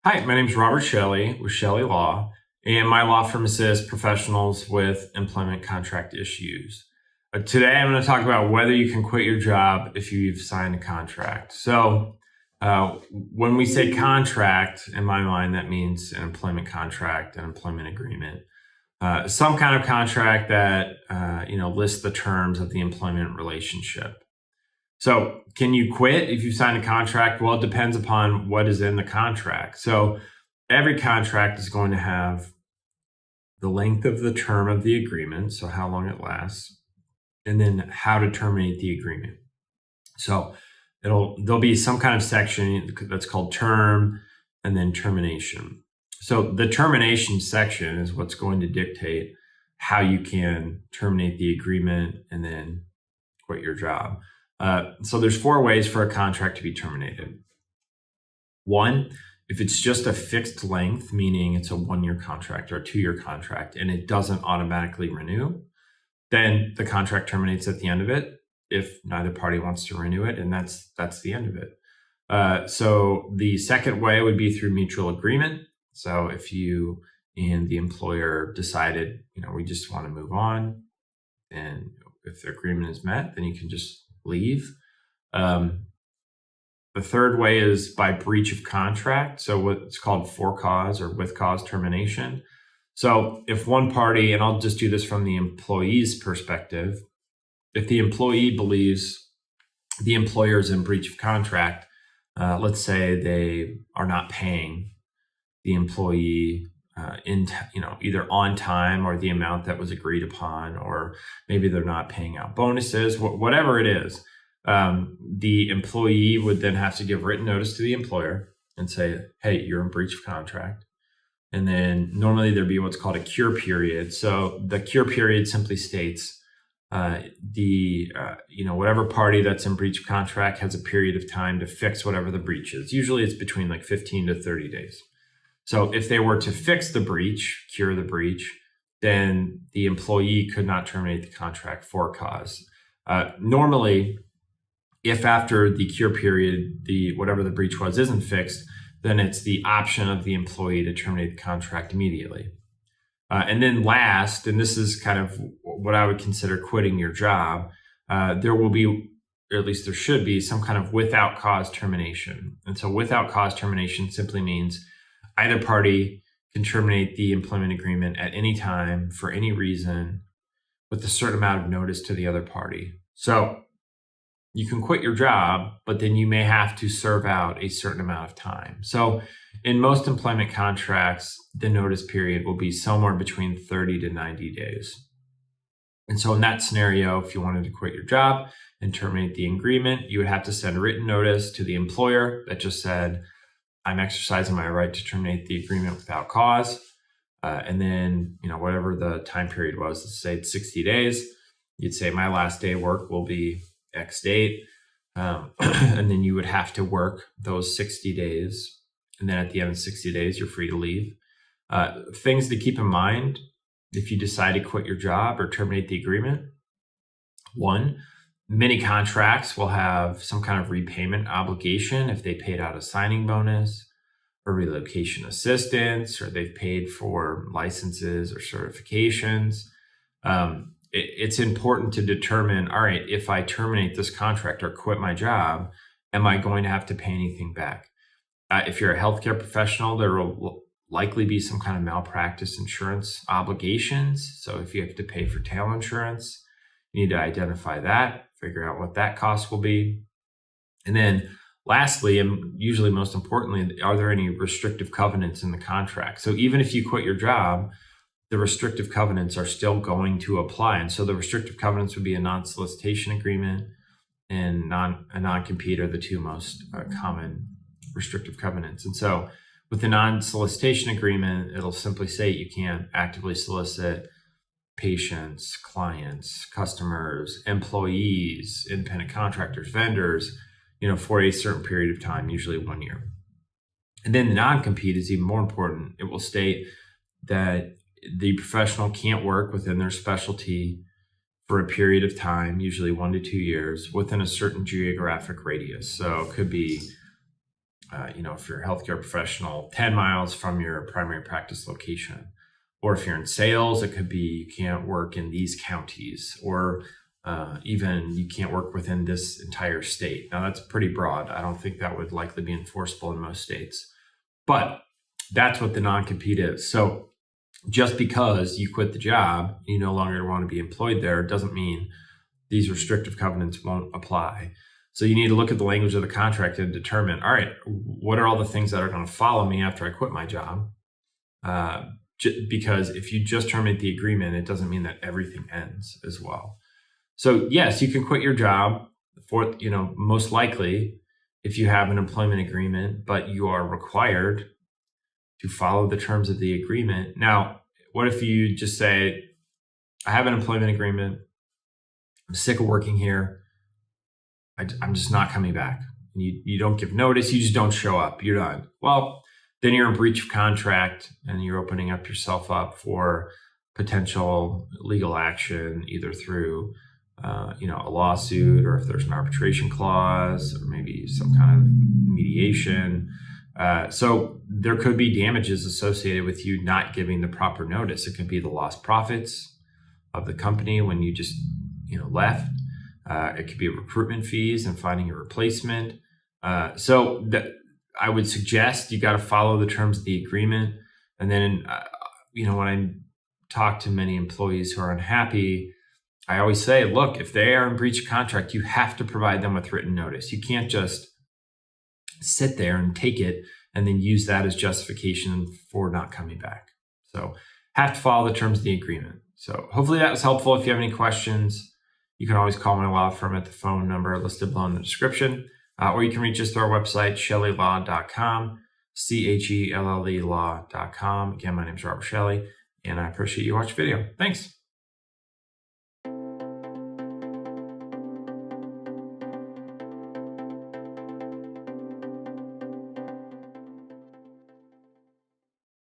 Hi, my name is Robert Shelley with Chelle Law, and my law firm assists professionals with employment contract issues. Today, I'm going to talk about whether you can quit your job if you've signed a contract. When we say contract, in my mind, that means an employment contract, an employment agreement, some kind of contract that lists the terms of the employment relationship. So can you quit if you sign a contract? Well, it depends upon what is in the contract. So every contract is going to have the length of the term of the agreement, so how long it lasts, and then how to terminate the agreement. So there'll be some kind of section that's called term and then termination. So the termination section is what's going to dictate how you can terminate the agreement and then quit your job. So there's 4 ways for a contract to be terminated. 1, if it's just a fixed length, meaning it's a 1-year contract or a 2-year contract, and it doesn't automatically renew, then the contract terminates at the end of it if neither party wants to renew it, and that's the end of it. So the second way would be through mutual agreement. So if you and the employer decided, we just want to move on, and if the agreement is met, then you can just leave. The third way is by breach of contract. So what's called for cause or with cause termination. So if one party, and I'll just do this from the employee's perspective, if the employee believes the employer is in breach of contract, let's say they are not paying the employee either on time or the amount that was agreed upon, or maybe they're not paying out bonuses, whatever it is, the employee would then have to give written notice to the employer and say, hey, you're in breach of contract. And then normally there'd be what's called a cure period. So the cure period simply states whatever party that's in breach of contract has a period of time to fix whatever the breach is. Usually it's between 15 to 30 days. So if they were to fix the breach, cure the breach, then the employee could not terminate the contract for cause. Normally, if after the cure period, whatever the breach was isn't fixed, then it's the option of the employee to terminate the contract immediately. And then last, and this is kind of what I would consider quitting your job, there will be, or at least there should be, some kind of without cause termination. And so without cause termination simply means either party can terminate the employment agreement at any time for any reason with a certain amount of notice to the other party. So you can quit your job, but then you may have to serve out a certain amount of time. So in most employment contracts, the notice period will be somewhere between 30 to 90 days. And so in that scenario, if you wanted to quit your job and terminate the agreement, you would have to send a written notice to the employer that just said, I'm exercising my right to terminate the agreement without cause. And then, whatever the time period was, let's say it's 60 days, you'd say my last day of work will be X date. And then you would have to work those 60 days. And then at the end of 60 days, you're free to leave. Things to keep in mind if you decide to quit your job or terminate the agreement. 1, many contracts will have some kind of repayment obligation if they paid out a signing bonus or relocation assistance, or they've paid for licenses or certifications. It's important to determine, all right, if I terminate this contract or quit my job, am I going to have to pay anything back? If you're a healthcare professional, there will likely be some kind of malpractice insurance obligations. So if you have to pay for tail insurance, you need to identify that, figure out what that cost will be. And then lastly, and usually most importantly, are there any restrictive covenants in the contract? So even if you quit your job, the restrictive covenants are still going to apply. And so the restrictive covenants would be a non-solicitation agreement and a non-compete are the 2 most common restrictive covenants. And so with the non-solicitation agreement, it'll simply say you can't actively solicit patients, clients, customers, employees, independent contractors, vendors, for a certain period of time, usually 1 year. And then the non-compete is even more important. It will state that the professional can't work within their specialty for a period of time, usually 1 to 2 years, within a certain geographic radius. So it could be if you're a healthcare professional, 10 miles from your primary practice location. Or if you're in sales, it could be you can't work in these counties, or even you can't work within this entire state. Now, that's pretty broad. I don't think that would likely be enforceable in most states. But that's what the non-compete is. So just because you quit the job, you no longer want to be employed there, doesn't mean these restrictive covenants won't apply. So you need to look at the language of the contract and determine, all right, what are all the things that are going to follow me after I quit my job? Because if you just terminate the agreement, it doesn't mean that everything ends as well. So yes, you can quit your job for, most likely if you have an employment agreement, but you are required to follow the terms of the agreement. Now, what if you just say, I have an employment agreement, I'm sick of working here, I'm just not coming back. You don't give notice, you just don't show up, you're done. Well, then you're in breach of contract and you're opening up yourself up for potential legal action, either through a lawsuit, or if there's an arbitration clause, or maybe some kind of mediation. So there could be damages associated with you not giving the proper notice. It could be the lost profits of the company when you just left. It could be recruitment fees and finding a replacement. So I would suggest you got to follow the terms of the agreement. And then, when I talk to many employees who are unhappy, I always say, look, if they are in breach of contract, you have to provide them with written notice. You can't just sit there and take it and then use that as justification for not coming back. So have to follow the terms of the agreement. So hopefully that was helpful. If you have any questions, you can always call my law firm at the phone number listed below in the description, or you can reach us through our website, ChelleLaw.com, CHELLE law.com. Again, my name is Robert Chelle, and I appreciate you watching the video. Thanks.